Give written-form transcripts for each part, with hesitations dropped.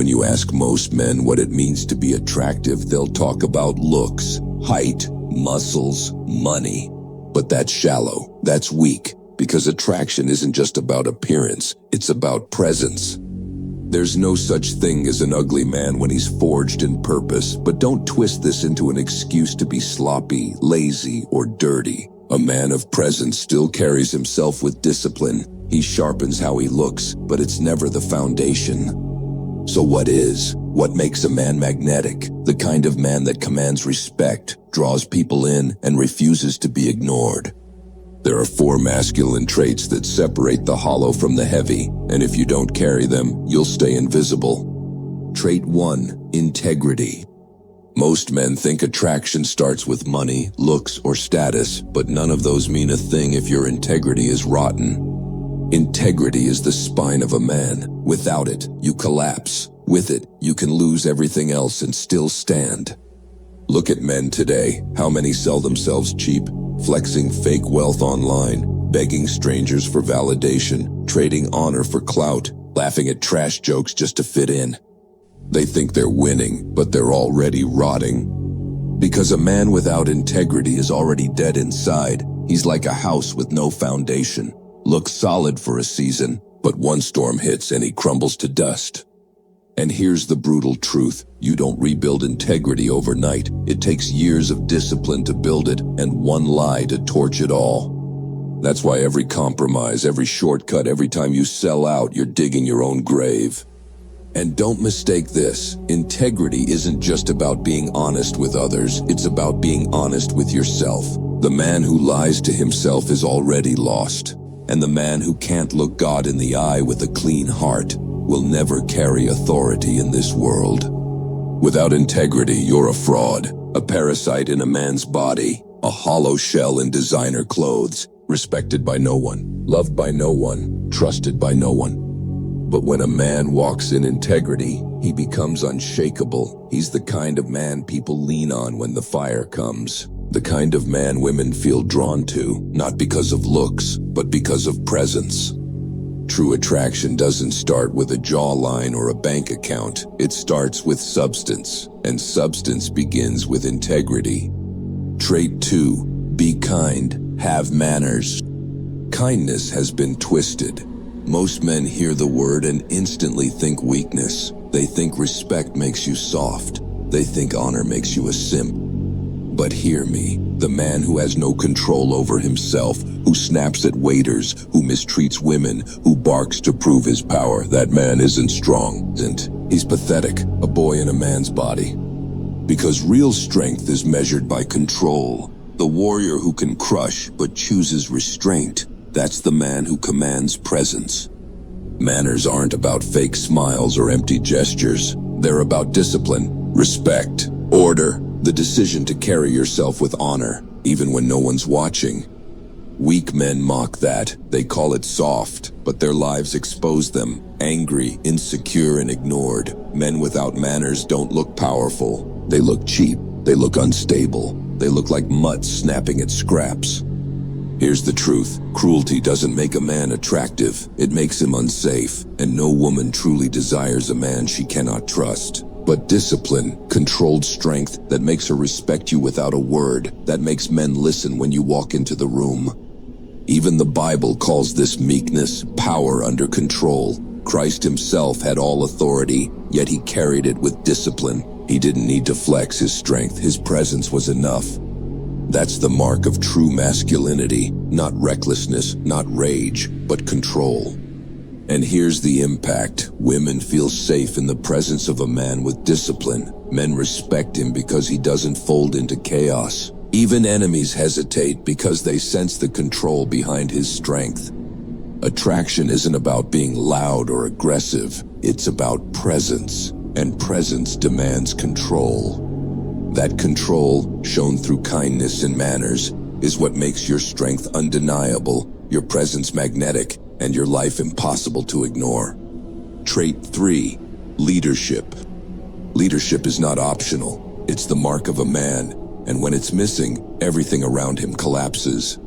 When you ask most men what it means to be attractive, they'll talk about looks, height, muscles, money. But that's shallow, that's weak, because attraction isn't just about appearance, it's about presence. There's no such thing as an ugly man when he's forged in purpose, but don't twist this into an excuse to be sloppy, lazy, or dirty. A man of presence still carries himself with discipline. He sharpens how he looks, but it's never the foundation. So what is? What makes a man magnetic? The kind of man that commands respect, draws people in, and refuses to be ignored. There are 4 masculine traits that separate the hollow from the heavy, and if you don't carry them, you'll stay invisible. Trait 1, integrity. Most men think attraction starts with money, looks, or status, but none of those mean a thing if your integrity is rotten. Integrity is the spine of a man. Without it, you collapse. With it, you can lose everything else and still stand. Look at men today. How many sell themselves cheap, flexing fake wealth online, begging strangers for validation, trading honor for clout, laughing at trash jokes just to fit in. They think they're winning, but they're already rotting. Because a man without integrity is already dead inside. He's like a house with no foundation. Looks solid for a season, but one storm hits and he crumbles to dust. And here's the brutal truth. You don't rebuild integrity overnight. It takes years of discipline to build it, and one lie to torch it all. That's why every compromise, every shortcut, every time you sell out, you're digging your own grave. And don't mistake this. Integrity isn't just about being honest with others. It's about being honest with yourself. The man who lies to himself is already lost. And the man who can't look God in the eye with a clean heart will never carry authority in this world. Without integrity, you're a fraud, a parasite in a man's body, a hollow shell in designer clothes, respected by no one, loved by no one, trusted by no one. But when a man walks in integrity, he becomes unshakable. He's the kind of man people lean on when the fire comes. The kind of man women feel drawn to, not because of looks, but because of presence. True attraction doesn't start with a jawline or a bank account. It starts with substance, and substance begins with integrity. Trait 2, be kind, have manners. Kindness has been twisted. Most men hear the word and instantly think weakness. They think respect makes you soft. They think honor makes you a simp. But hear me, the man who has no control over himself, who snaps at waiters, who mistreats women, who barks to prove his power, that man isn't strong, he's pathetic, a boy in a man's body. Because real strength is measured by control. The warrior who can crush but chooses restraint, that's the man who commands presence. Manners aren't about fake smiles or empty gestures. They're about discipline, respect, order, the decision to carry yourself with honor, even when no one's watching. Weak men mock that. They call it soft, but their lives expose them. Angry, insecure, and ignored. Men without manners don't look powerful. They look cheap. They look unstable. They look like mutts snapping at scraps. Here's the truth. Cruelty doesn't make a man attractive. It makes him unsafe. And no woman truly desires a man she cannot trust. But discipline, controlled strength that makes her respect you without a word, that makes men listen when you walk into the room. Even the Bible calls this meekness, power under control. Christ himself had all authority, yet he carried it with discipline. He didn't need to flex his strength. His presence was enough. That's the mark of true masculinity, not recklessness, not rage, but control. And here's the impact. Women feel safe in the presence of a man with discipline. Men respect him because he doesn't fold into chaos. Even enemies hesitate because they sense the control behind his strength. Attraction isn't about being loud or aggressive. It's about presence, and presence demands control. That control, shown through kindness and manners, is what makes your strength undeniable, your presence magnetic, and your life impossible to ignore. Trait 3, leadership. Leadership is not optional. It's the mark of a man, and when it's missing, everything around him collapses.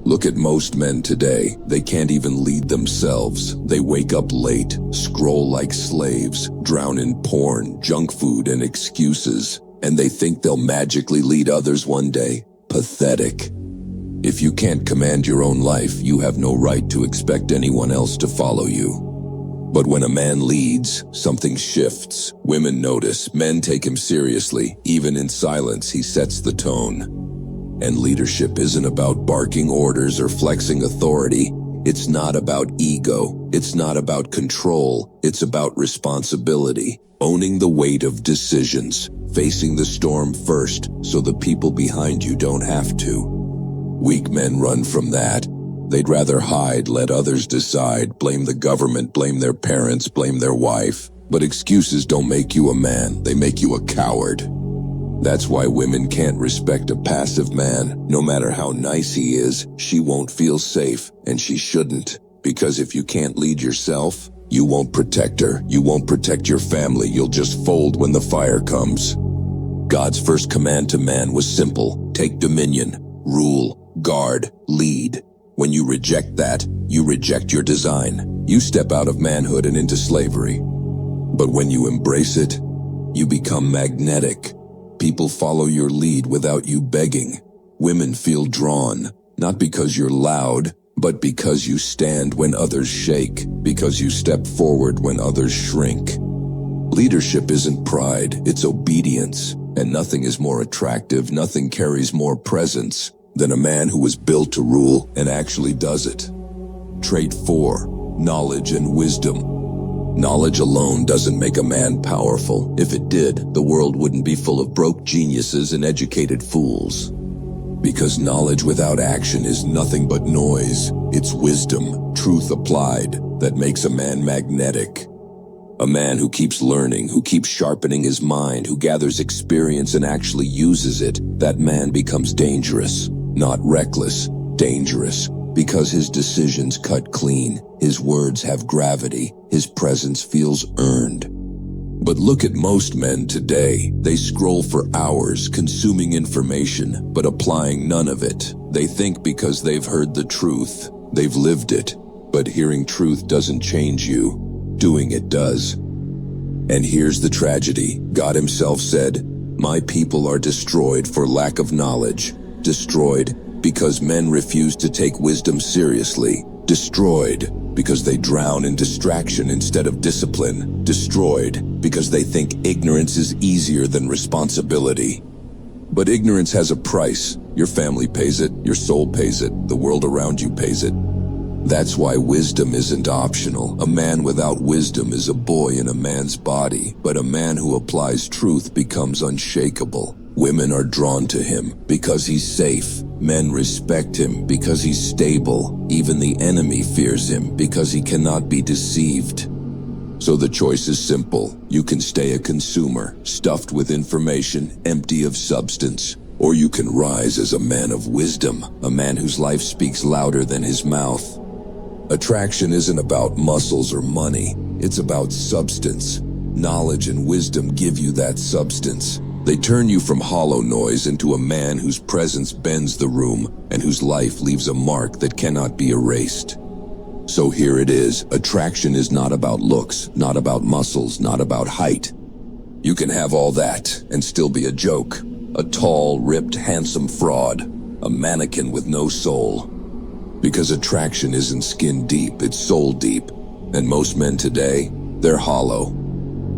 Look at most men today. They can't even lead themselves. They wake up late, scroll like slaves, drown in porn, junk food, and excuses, and they think they'll magically lead others one day. Pathetic. If you can't command your own life, you have no right to expect anyone else to follow you. But when a man leads, something shifts. Women notice, men take him seriously. Even in silence, he sets the tone. And leadership isn't about barking orders or flexing authority. It's not about ego. It's not about control. It's about responsibility. Owning the weight of decisions. Facing the storm first, so the people behind you don't have to. Weak men run from that. They'd rather hide, let others decide, blame the government, blame their parents, blame their wife. But excuses don't make you a man, they make you a coward. That's why women can't respect a passive man. No matter how nice he is, she won't feel safe, and she shouldn't. Because if you can't lead yourself, you won't protect her, you won't protect your family, you'll just fold when the fire comes. God's first command to man was simple: take dominion, rule, guard, lead. When you reject that, you reject your design. You step out of manhood and into slavery. But when you embrace it, you become magnetic. People follow your lead without you begging. Women feel drawn, not because you're loud, but because you stand when others shake, because you step forward when others shrink. Leadership isn't pride, it's obedience. And nothing is more attractive, nothing carries more presence than a man who was built to rule and actually does it. Trait 4, knowledge and wisdom. Knowledge alone doesn't make a man powerful. If it did, the world wouldn't be full of broke geniuses and educated fools. Because knowledge without action is nothing but noise. It's wisdom, truth applied, that makes a man magnetic. A man who keeps learning, who keeps sharpening his mind, who gathers experience and actually uses it, that man becomes dangerous. Not reckless, dangerous. Because his decisions cut clean, his words have gravity, his presence feels earned. But look at most men today. They scroll for hours, consuming information, but applying none of it. They think because they've heard the truth, they've lived it. But hearing truth doesn't change you. Doing it does. And here's the tragedy. God himself said, "My people are destroyed for lack of knowledge." Destroyed because men refuse to take wisdom seriously. Destroyed because they drown in distraction instead of discipline. Destroyed because they think ignorance is easier than responsibility. But ignorance has a price. Your family pays it, your soul pays it, the world around you pays it. That's why wisdom isn't optional. A man without wisdom is a boy in a man's body, but a man who applies truth becomes unshakable. Women are drawn to him because he's safe. Men respect him because he's stable. Even the enemy fears him because he cannot be deceived. So the choice is simple. You can stay a consumer, stuffed with information, empty of substance. Or you can rise as a man of wisdom, a man whose life speaks louder than his mouth. Attraction isn't about muscles or money. It's about substance. Knowledge and wisdom give you that substance. They turn you from hollow noise into a man whose presence bends the room and whose life leaves a mark that cannot be erased. So here it is. Attraction is not about looks, not about muscles, not about height. You can have all that and still be a joke. A tall, ripped, handsome fraud. A mannequin with no soul. Because attraction isn't skin deep, it's soul deep. And most men today, they're hollow.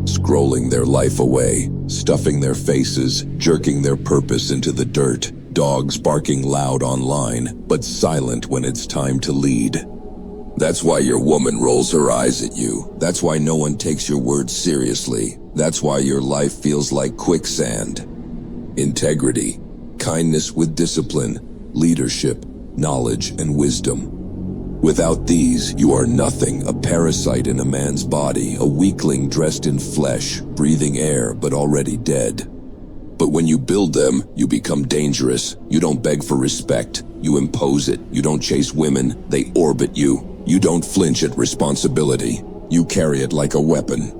Scrolling their life away, stuffing their faces, jerking their purpose into the dirt. Dogs barking loud online, but silent when it's time to lead. That's why your woman rolls her eyes at you. That's why no one takes your words seriously. That's why your life feels like quicksand. Integrity, kindness with discipline, leadership, knowledge and wisdom. Without these, you are nothing, a parasite in a man's body, a weakling dressed in flesh, breathing air but already dead. But when you build them, you become dangerous. You don't beg for respect, you impose it. You don't chase women, they orbit you. You don't flinch at responsibility, you carry it like a weapon.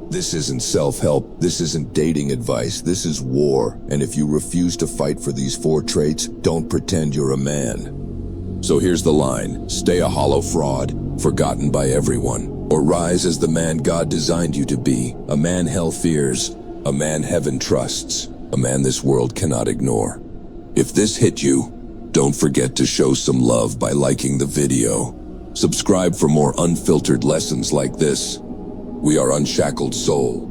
This isn't self-help, this isn't dating advice, this is war. And if you refuse to fight for these 4 traits, don't pretend you're a man. So here's the line: stay a hollow fraud, forgotten by everyone, or rise as the man God designed you to be, a man hell fears, a man heaven trusts, a man this world cannot ignore. If this hit you, don't forget to show some love by liking the video. Subscribe for more unfiltered lessons like this. We are Unshackled Soul.